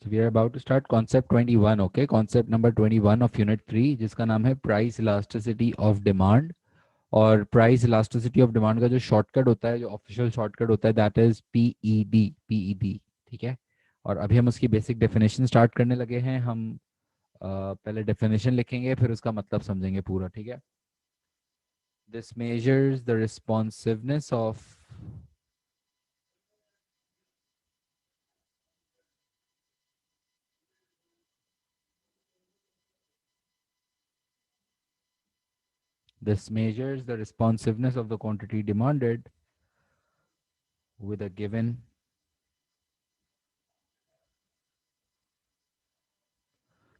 So we are about to start concept 21, okay? Concept number 21 of unit 3 जिसका नाम है price elasticity of demand. और price elasticity of demand का जो shortcut होता है, जो ऑफिशियल शॉर्टकट होता है, दैट इज पीईडी, पीईडी। ठीक है। और अभी हम उसकी बेसिक डेफिनेशन स्टार्ट करने लगे हैं। हम पहले डेफिनेशन लिखेंगे, फिर उसका मतलब समझेंगे पूरा। ठीक है। This measures the responsiveness of this measures the responsiveness of the quantity demanded with a given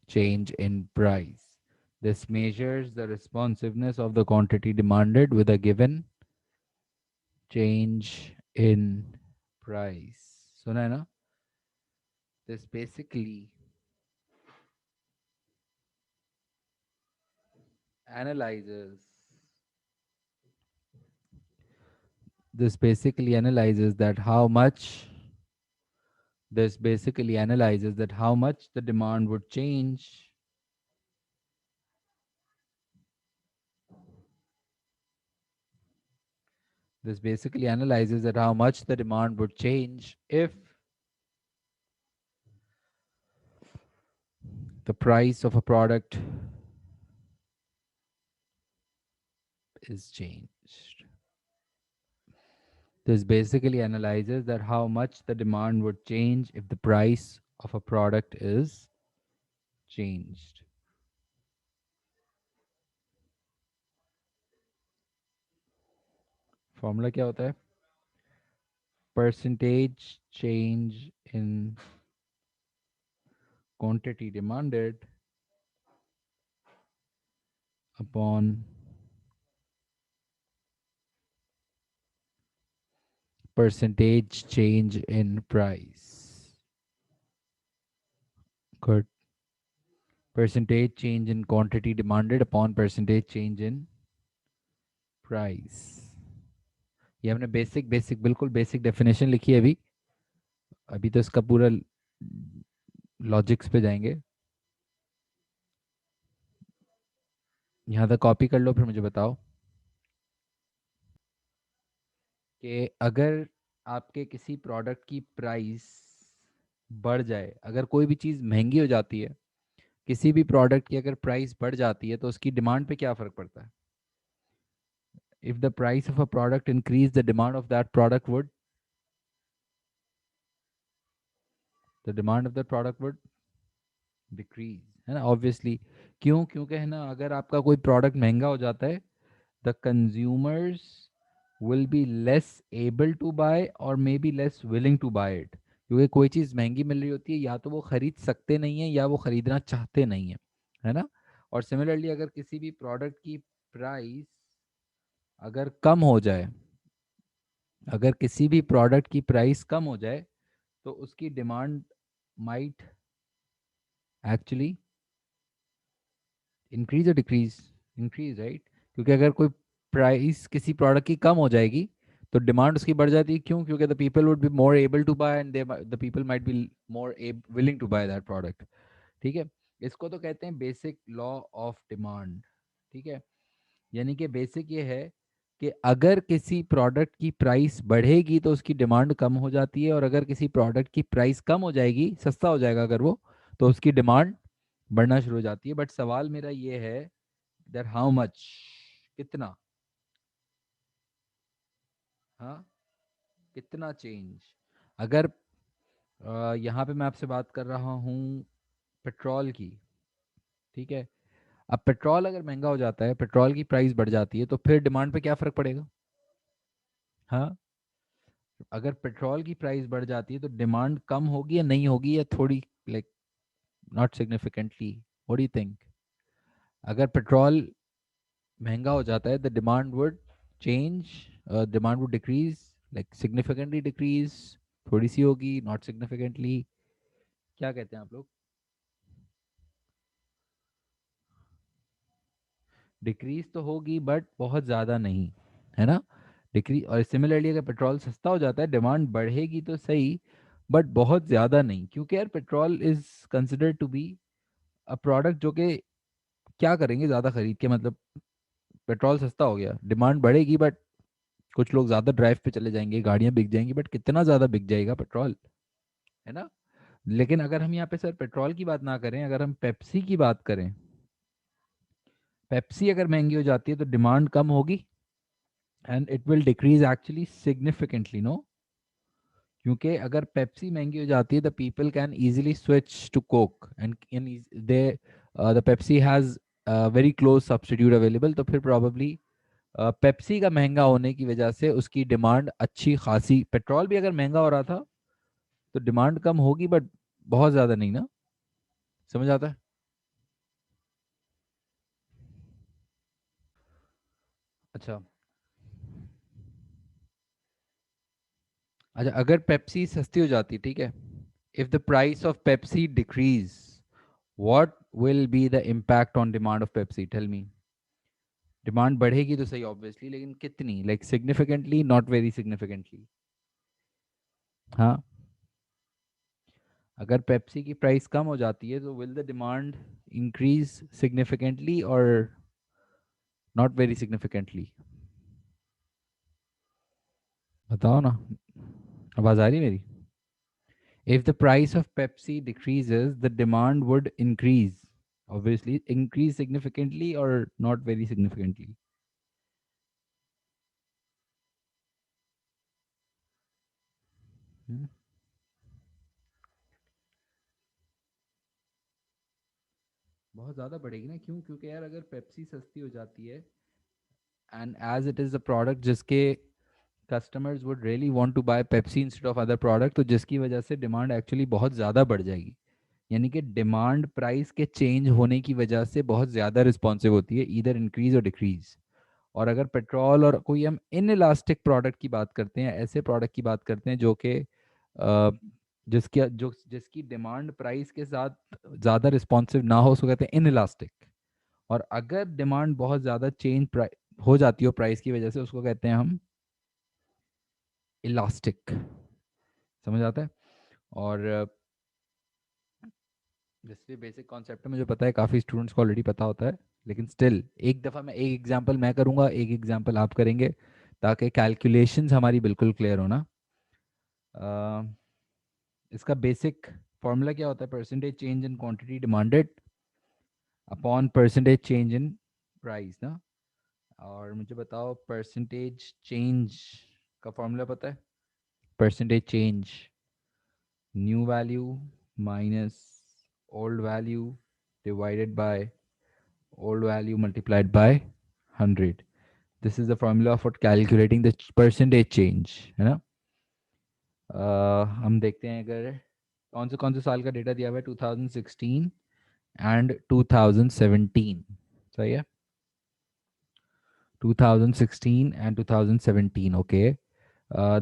change in price. This measures the responsiveness of the quantity demanded with a given change in price. सुना है ना? This basically analyzes this basically analyzes that how much this basically analyzes that how much the demand would change this basically analyzes that how much the demand would change if the price of a product is changed. This basically analyzes that how much the demand would change if the price of a product is changed. Formula क्या होता है? Percentage change in quantity demanded upon percentage change in price. Good. Percentage change in quantity demanded upon percentage change in price. ये हमने basic basic बिल्कुल basic definition लिखी है अभी। अभी तो इसका पूरा लॉजिक्स पे जाएंगे। यहाँ तक कॉपी कर लो, फिर मुझे बताओ कि अगर आपके किसी प्रोडक्ट की प्राइस बढ़ जाए, अगर कोई भी चीज़ महंगी हो जाती है, किसी भी प्रोडक्ट की अगर प्राइस बढ़ जाती है तो उसकी डिमांड पे क्या फ़र्क पड़ता है? If the price of a product increase the demand of that product would the demand of that product would decrease, है ना? ऑब्वियसली। क्यों? क्योंकि है ना, अगर आपका कोई प्रोडक्ट महंगा हो जाता है, the consumers will be less able to buy or maybe less willing to buy it। क्योंकि कोई चीज़ महंगी मिल रही होती है, या तो वो खरीद सकते नहीं है या वो खरीदना चाहते नहीं है, है ना? और सिमिलरली अगर किसी भी प्रोडक्ट की प्राइस अगर कम हो जाए, अगर किसी भी प्रोडक्ट की प्राइस कम हो जाए तो उसकी डिमांड माइट एक्चुअली इंक्रीज और डिक्रीज। Increase, right? क्योंकि अगर कोई प्राइस किसी प्रोडक्ट की कम हो जाएगी तो डिमांड उसकी बढ़ जाती है। क्यों? क्योंकि the people would be more able to buy and the people might be more willing to buy that product. ठीक है। इसको तो कहते हैं बेसिक लॉ ऑफ डिमांड। ठीक है। यानी कि बेसिक ये है कि अगर किसी प्रोडक्ट की प्राइस बढ़ेगी तो उसकी डिमांड कम हो जाती है, और अगर किसी प्रोडक्ट की प्राइस कम हो जाएगी, सस्ता हो जाएगा अगर वो, तो उसकी डिमांड बढ़ना शुरू हो जाती है। बट सवाल मेरा ये है दैट हाउ मच, कितना? हाँ, कितना चेंज? अगर यहाँ पे मैं आपसे बात कर रहा हूँ पेट्रोल की। ठीक है। अब पेट्रोल अगर महंगा हो जाता है, पेट्रोल की प्राइस बढ़ जाती है, तो फिर डिमांड पे क्या फर्क पड़ेगा? हाँ, अगर पेट्रोल की प्राइस बढ़ जाती है तो डिमांड कम होगी या नहीं होगी, या थोड़ी, like not significantly? What do you think? अगर पेट्रोल महंगा हो जाता है, the demand would change, demand would decrease, like significantly decrease, थोड़ी सी होगी, नॉट सिग्निफिकेंटली? क्या कहते हैं आप लोग? डिक्रीज तो होगी बट बहुत ज़्यादा नहीं, है ना? डिक्रीज। और सिमिलरली अगर पेट्रोल सस्ता हो जाता है, डिमांड बढ़ेगी तो सही, बट बहुत ज़्यादा नहीं, क्योंकि यार petrol is considered to be a product जो कि क्या करेंगे ज़्यादा खरीद के, मतलब पेट्रोल सस्ता हो गया, डिमांड बढ़ेगी, बट कुछ लोग ज़्यादा ड्राइव पे चले जाएंगे, गाड़ियाँ बिक जाएंगी, बट कितना ज़्यादा बिक जाएगा पेट्रोल, है ना। लेकिन अगर हम यहाँ पे सर पेट्रोल की बात ना करें, अगर हम पेप्सी की बात करें, पेप्सी अगर महंगी हो जाती है तो डिमांड कम होगी and it will decrease actually significantly, no. क्योंकि अगर पेप्सी महंगी हो जाती है the people can easily switch to Coke and they the Pepsi has very close substitute available, तो फिर प्रॉबली पेप्सी का महंगा होने की वजह से उसकी डिमांड अच्छी खासी, पेट्रोल भी अगर महंगा हो रहा था तो डिमांड कम होगी, बट बहुत ज़्यादा नहीं ना, समझ आता है। अच्छा। अच्छा, अगर पेप्सी सस्ती हो जाती, ठीक है, if the price of Pepsi decrease, what will be the impact on demand of Pepsi, tell me. Demand बढ़ेगी तो सही ऑब्वियसली, लेकिन कितनी, like significantly, not very significantly. हाँ, अगर पेप्सी की प्राइस कम हो जाती है तो will the demand increase significantly और नॉट वेरी सिग्निफिकेंटली, बताओ ना, आवाज आ रही मेरी। If the price of Pepsi decreases, the demand would increase. Obviously, increase significantly or not very significantly. हम्म, बहुत ज़्यादा बढ़ेगी ना, क्यों, क्योंकि यार अगर पेप्सी सस्ती हो जाती है and as it is a product जिसके customers would really want to buy Pepsi instead of other product, तो जिसकी वजह से डिमांड एक्चुअली बहुत ज़्यादा बढ़ जाएगी। यानी कि डिमांड प्राइस के चेंज होने की वजह से बहुत ज़्यादा रिस्पॉन्सिव होती है, ईदर इंक्रीज और डिक्रीज। और अगर पेट्रोल और कोई हम इन इलास्टिक प्रोडक्ट की बात करते हैं, ऐसे प्रोडक्ट की बात करते हैं जो कि जिसकी डिमांड प्राइस के साथ ज़्यादा रिस्पॉन्सिव ना हो, उसको कहते हैं इन इलास्टिक। और अगर डिमांड बहुत ज़्यादा चेंज हो जाती हो प्राइस की वजह से, उसको कहते हैं हम इलास्टिक, समझ आता है। और जैसे बेसिक कॉन्सेप्ट है, मुझे पता है काफ़ी स्टूडेंट्स को ऑलरेडी पता होता है, लेकिन स्टिल एक दफ़ा मैं एक एग्जांपल मैं करूँगा, एक एग्जांपल आप करेंगे, ताकि कैलकुलेशंस हमारी बिल्कुल क्लियर हो ना। अ, इसका बेसिक फॉर्मूला क्या होता है, percentage change in quantity demanded upon percentage change in price ना। और मुझे बताओ परसेंटेज चेंज का फॉर्मूला पता है, percentage change, new value minus old value divided by old value multiplied by 100. This is the formula for calculating the percentage change, है ना। हम देखते हैं अगर कौन से साल का डेटा दिया हुआ है, 2016 एंड 2017, सही है, 2016 एंड 2017, ओके।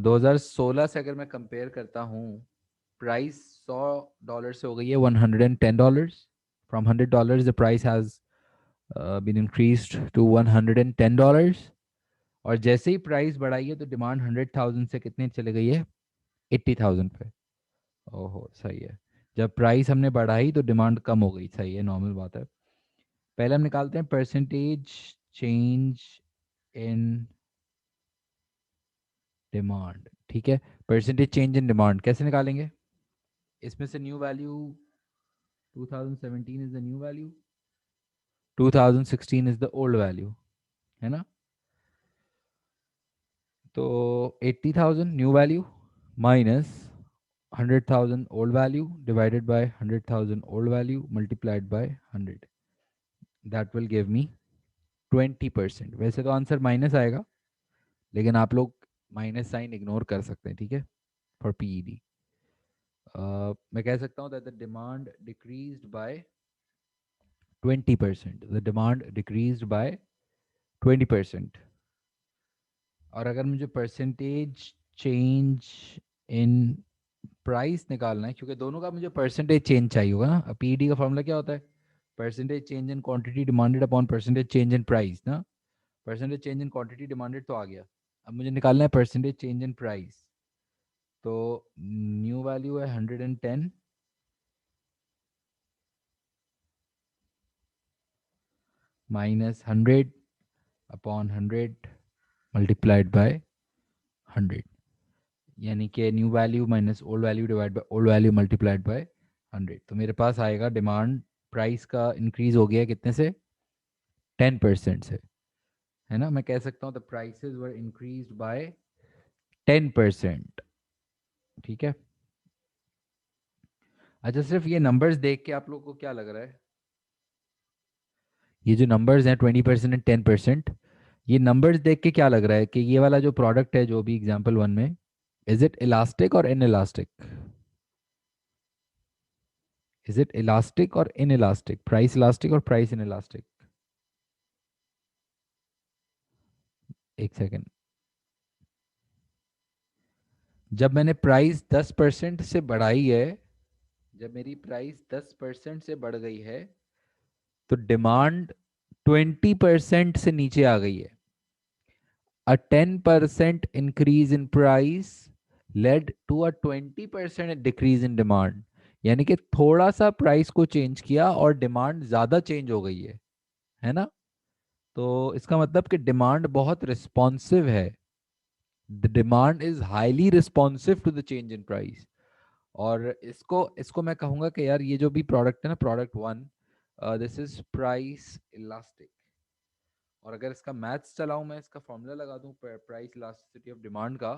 2016 से अगर मैं कंपेयर करता हूँ, प्राइस $100 से हो गई है $110, from $100 the price has been increased to $110। और जैसे ही प्राइस बढ़ाई है तो डिमांड 100,000 से कितने चले गई है, 80,000 पे। ओहो, सही है। जब प्राइस हमने बढ़ाई तो डिमांड कम हो गई, सही है, नॉर्मल बात है। पहले हम निकालते हैं परसेंटेज चेंज इन डिमांड, ठीक है। परसेंटेज चेंज इन डिमांड कैसे निकालेंगे, इसमें से new value 2017 is the new value, 2016 is the old value, है ना। तो 80,000 new value minus 100,000 old value divided by 100,000 old value multiplied by 100, that will give me 20%। वैसे तो आंसर माइनस आएगा, लेकिन आप लोग माइनस साइन इग्नोर कर सकते हैं, ठीक है, फॉर पीईडी। मैं कह सकता हूँ that the demand decreased bye 20%, the demand decreased bye 20%। और अगर मुझे परसेंटेज चेंज इन प्राइस निकालना है, क्योंकि दोनों का मुझे परसेंटेज चेंज चाहिए होगा ना, पीडी का फॉर्मूला क्या होता है, percentage change in quantity demanded upon percentage change in price ना। Percentage change in quantity demanded तो आ गया, अब मुझे निकालना है परसेंटेज चेंज इन प्राइस। तो न्यू वैल्यू है 110 माइनस 100 अपॉन 100 मल्टीप्लाइड बाय 100, यानी कि new value minus old value divide by old value multiplied by 100। तो मेरे पास आएगा डिमांड प्राइस का इंक्रीज हो गया कितने से, 10% से, है ना। मैं कह सकता हूँ the prices were increased by 10%। ठीक है। अच्छा, सिर्फ ये नंबर्स देख के आप लोगों को क्या लग रहा है, ये जो नंबर्स हैं 20% एंड 10%, ये नंबर्स देख के क्या लग रहा है कि ये वाला जो प्रोडक्ट है जो भी एग्जांपल वन में, इज इट इलास्टिक और in elastic, is it elastic और इन इलास्टिक, प्राइस इलास्टिक और प्राइस इन इलास्टिक? एक सेकेंड। जब मैंने प्राइस 10% से बढ़ाई है, जब मेरी प्राइस 10% से बढ़ गई है, तो डिमांड 20% से नीचे आ गई है। A 10% increase in price led to a 20% decrease in demand। यानी कि थोड़ा सा प्राइस को चेंज किया और डिमांड ज्यादा चेंज हो गई है ना। तो इसका मतलब कि डिमांड बहुत रिस्पॉन्सिव है, the demand is highly responsive to the change in price. और इसको इसको मैं कहूंगा कि यार ये जो भी प्रोडक्ट है ना, product one, this is price elastic. और अगर इसका मैथ्स चलाऊं, मैं इसका फॉर्मूला लगा दूं प्राइस इलास्टिसिटी ऑफ डिमांड का,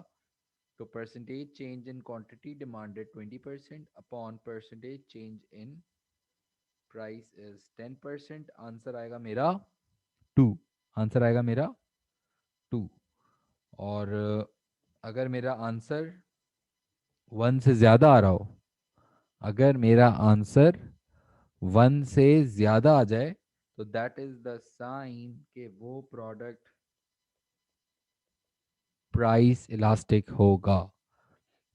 तो percentage change in quantity demanded 20% upon percentage change in price is 10%, answer आएगा मेरा 2। आंसर आएगा मेरा 2। और अगर मेरा आंसर 1 से ज़्यादा आ रहा हो, अगर मेरा आंसर 1 से ज़्यादा आ जाए, तो दैट इज द साइन कि वो प्रोडक्ट प्राइस इलास्टिक होगा।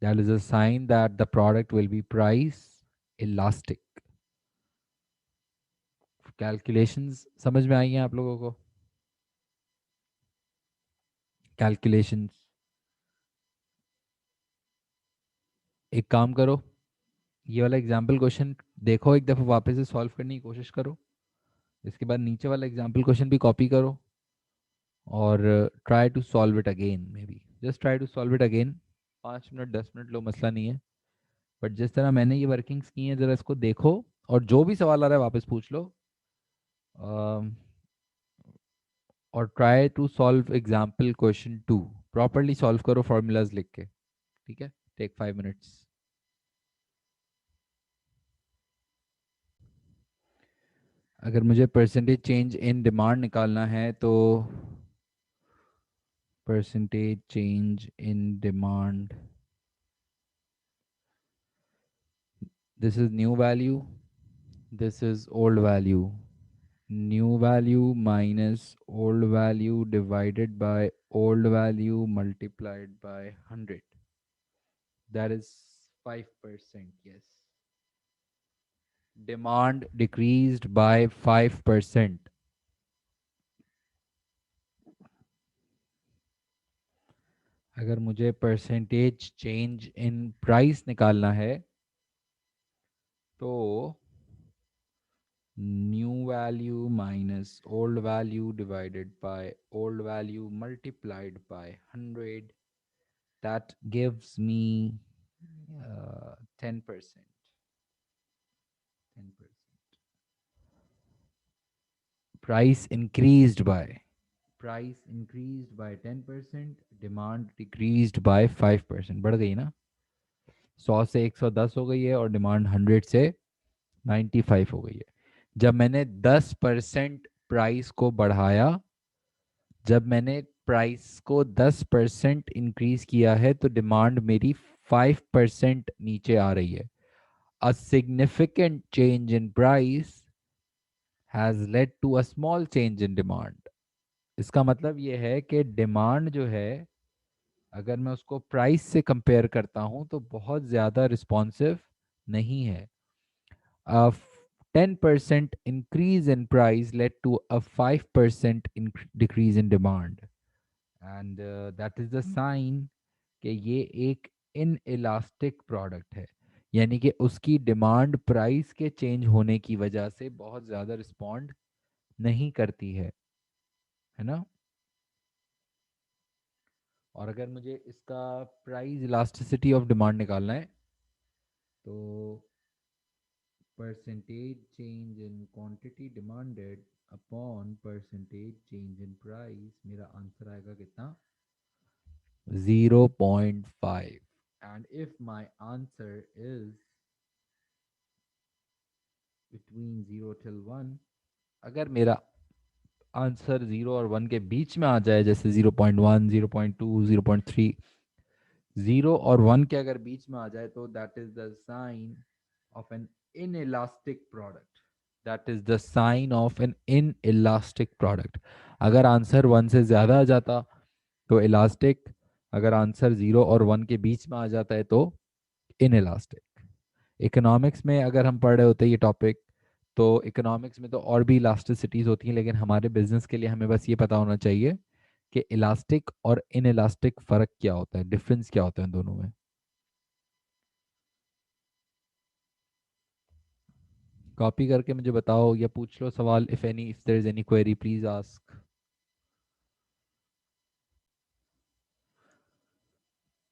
That is a sign that the product will be price elastic। Calculations समझ में आई हैं आप लोगों को? कैलकुलेशंस, एक काम करो, ये वाला एग्जाम्पल क्वेश्चन देखो, एक दफ़ा वापस से सॉल्व करने की कोशिश करो। इसके बाद नीचे वाला एग्जाम्पल क्वेश्चन भी कॉपी करो और try to solve it again, maybe just try to solve it again. 5 minute 10 minute लो, मसला नहीं है। बट जिस तरह मैंने ये वर्किंग्स की हैं, ज़रा इसको देखो और जो भी सवाल आ रहा है वापस पूछ लो। और try to solve example question 2, properly solve करो फॉर्मूलाज लिख के। ठीक है, टेक 5 मिनट्स। अगर मुझे परसेंटेज चेंज इन डिमांड निकालना है, तो percentage change in demand, this is new value, this is old value, new value minus old value divided by old value multiplied by 100, that is 5%। Yes, demand decreased bye 5%। अगर मुझे percentage change in price निकालना है, तो new value minus old value divided by old value multiplied by 100, that gives me 10%। 10%। Price increased by, price increased by 10%, demand decreased bye 5%, बढ़ गई ना। 100 से 110 हो गई है और डिमांड 100 से 95 हो गई है। जब मैंने 10% प्राइस को बढ़ाया, जब मैंने प्राइस को 10% इंक्रीज किया है, तो डिमांड मेरी 5% नीचे आ रही है। A significant change in price has led to a small change in demand. इसका मतलब ये है कि डिमांड जो है, अगर मैं उसको प्राइस से कंपेयर करता हूं, तो बहुत ज़्यादा रिस्पॉन्सिव नहीं है। A 10% increase in price led to a 5% decrease in demand, and that is the sign कि ये एक इन इलास्टिक प्रोडक्ट है, यानी कि उसकी डिमांड प्राइस के चेंज होने की वजह से बहुत ज़्यादा रिस्पॉन्ड नहीं करती है ना। और अगर मुझे इसका प्राइस इलास्टिसिटी ऑफ डिमांड निकालना है तो percentage change in quantity demanded upon percentage change in price, मेरा आंसर आएगा कितना, 0.5। And if my answer is between 0 till 1, अगर मेरा आंसर 0 और 1 के बीच में आ जाए, जैसे 0.1, 0.2, 0.3, 0 और 1 के अगर बीच में आ जाए, तो that is the sign of an inelastic product, that is the sign of an inelastic product। अगर आंसर 1 से ज़्यादा आ जाता तो इलास्टिक, अगर आंसर 0 और 1 के बीच में आ जाता है तो inelastic। इकोनॉमिक्स में अगर हम पढ़ रहे होते ये टॉपिक, तो इकोनॉमिक्स में तो और भी इलास्टिसिटीज होती हैं, लेकिन हमारे बिजनेस के लिए हमें बस ये पता होना चाहिए कि इलास्टिक और इनइलास्टिक फ़र्क क्या होता है, डिफरेंस क्या होता है इन दोनों में। कॉपी करके मुझे बताओ या पूछ लो सवाल, if any, if there is any query please ask.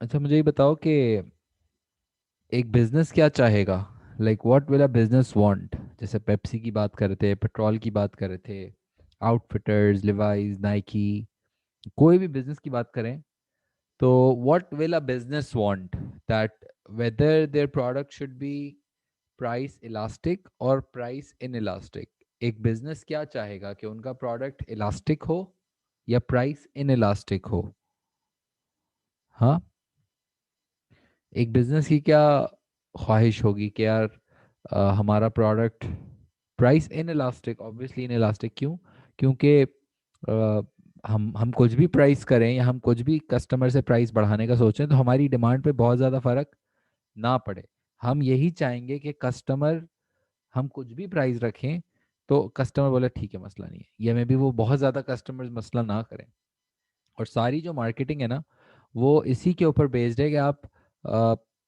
अच्छा मुझे ये बताओ कि एक बिजनेस क्या चाहेगा, like what will a business want. जैसे पेप्सी की बात कर रहे थे, पेट्रोल की बात कर रहे थे, आउटफिटर्स, लिवाइज, नाइकी, कोई भी बिजनेस की बात करें, तो what will a business want, that whether their product should be price elastic और प्राइस इन इलास्टिक। एक बिजनेस क्या चाहेगा कि उनका प्रोडक्ट इलास्टिक हो या प्राइस इन इलास्टिक हो। हाँ, एक बिजनेस की क्या ख्वाहिश होगी कि यार हमारा product price in elastic, obviously in elastic, क्यों, क्योंकि हम कुछ भी प्राइस करें या हम कुछ भी कस्टमर से प्राइस बढ़ाने का सोचें तो हमारी डिमांड पे बहुत ज़्यादा फर्क ना पड़े। हम यही चाहेंगे कि कस्टमर, हम कुछ भी प्राइस रखें तो कस्टमर बोले ठीक है मसला नहीं है, या में भी वो बहुत ज़्यादा कस्टमर मसला ना करें। और सारी जो मार्केटिंग है ना, वो इसी के ऊपर बेस्ड है कि आप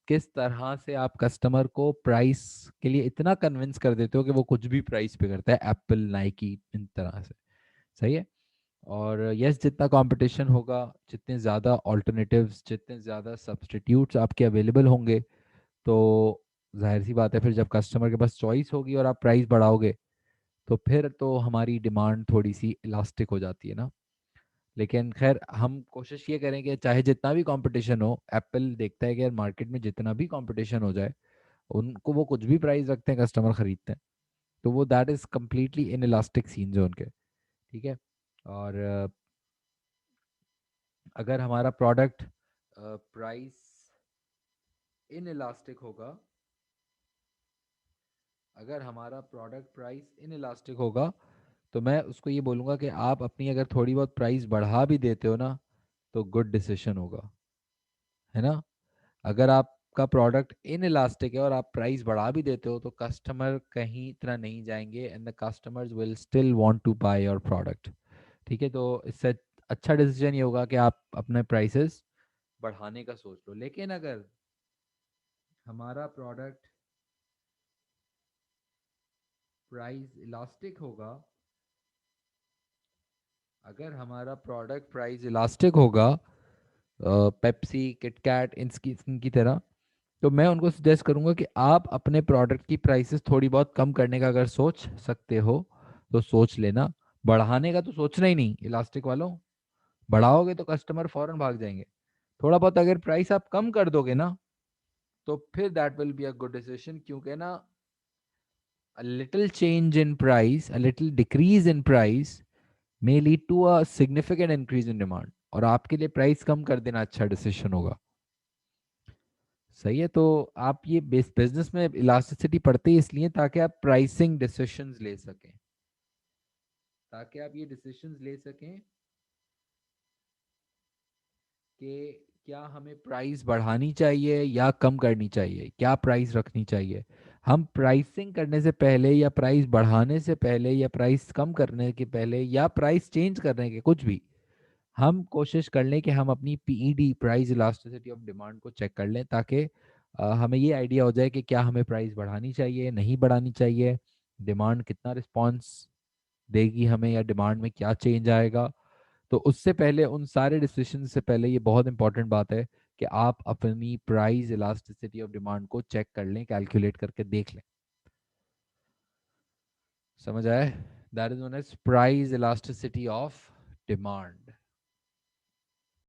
किस तरह से आप कस्टमर को प्राइस के लिए इतना कन्विंस कर देते हो कि वो कुछ भी प्राइस पे करता है, एप्पल, नाइकी, इन तरह से। सही है। और यस, जितना कंपटीशन होगा, जितने ज़्यादा ऑल्टरनेटिव्स, जितने ज़्यादा सब्स्टिट्यूट्स आपके अवेलेबल होंगे, तो जाहिर सी बात है फिर जब कस्टमर के पास चॉइस होगी और आप प्राइस बढ़ाओगे तो फिर तो हमारी डिमांड थोड़ी सी इलास्टिक हो जाती है ना। लेकिन खैर हम कोशिश ये करें कि चाहे जितना भी कंपटीशन हो, एप्पल देखता है कि यार मार्केट में जितना भी कंपटीशन हो जाए, उनको वो कुछ भी प्राइस रखते हैं, कस्टमर खरीदते हैं, तो वो that is completely inelastic scene जो उनके। ठीक है। और अगर हमारा प्रोडक्ट प्राइस इन इलास्टिक होगा, अगर हमारा प्रोडक्ट प्राइस इन इलास्टिक होगा, तो मैं उसको ये बोलूँगा कि आप अपनी अगर थोड़ी बहुत प्राइस बढ़ा भी देते हो ना, तो गुड डिसीजन होगा, है ना। अगर आपका प्रोडक्ट इन इलास्टिक है और आप प्राइस बढ़ा भी देते हो तो कस्टमर कहीं इतना नहीं जाएंगे, and the customers will still want to buy your product. ठीक है, तो इससे अच्छा डिसीजन ये होगा कि आप अपने प्राइसेस बढ़ाने का सोच लो। लेकिन अगर हमारा प्रोडक्ट प्राइस इलास्टिक होगा, अगर हमारा प्रोडक्ट प्राइस इलास्टिक होगा, पेप्सी, किटकैट, इनकी तरह, तो मैं उनको सजेस्ट करूंगा कि आप अपने प्रोडक्ट की प्राइसेस थोड़ी बहुत कम करने का अगर सोच सकते हो तो सोच लेना। बढ़ाने का तो सोचना ही नहीं इलास्टिक वालों, बढ़ाओगे तो कस्टमर फौरन भाग जाएंगे। थोड़ा बहुत अगर प्राइस आप कम कर दोगे ना, तो फिर that will be a good decision, क्योंकि ना a little change in price, a little decrease in price may lead to a significant increase in demand, और आपके लिए प्राइस कम कर देना अच्छा डिसीजन होगा। सही है। तो आप ये बिजनेस में इलास्टिसिटी पढ़ते ही इसलिए ताकि आप प्राइसिंग डिसीजंस ले सकें, ताकि आप ये डिसीजंस ले सकें कि क्या हमें प्राइस बढ़ानी चाहिए या कम करनी चाहिए, क्या प्राइस रखनी चाहिए। हम प्राइसिंग करने से पहले या प्राइस बढ़ाने से पहले या प्राइस कम करने के पहले या प्राइस चेंज करने के कुछ भी, हम कोशिश कर लें कि हम अपनी PED, price elasticity of demand को चेक कर लें, ताकि हमें ये आइडिया हो जाए कि क्या हमें प्राइस बढ़ानी चाहिए, नहीं बढ़ानी चाहिए, डिमांड कितना रिस्पॉन्स देगी हमें, या डिमांड में क्या चेंज आएगा। तो उससे पहले, उन सारे डिसीजन से पहले, ये बहुत इंपॉर्टेंट बात है कि आप अपनी प्राइस इलास्टिसिटी ऑफ डिमांड को चेक कर लें, कैलकुलेट करके देख लें। समझ आए? That is known as price elasticity of demand.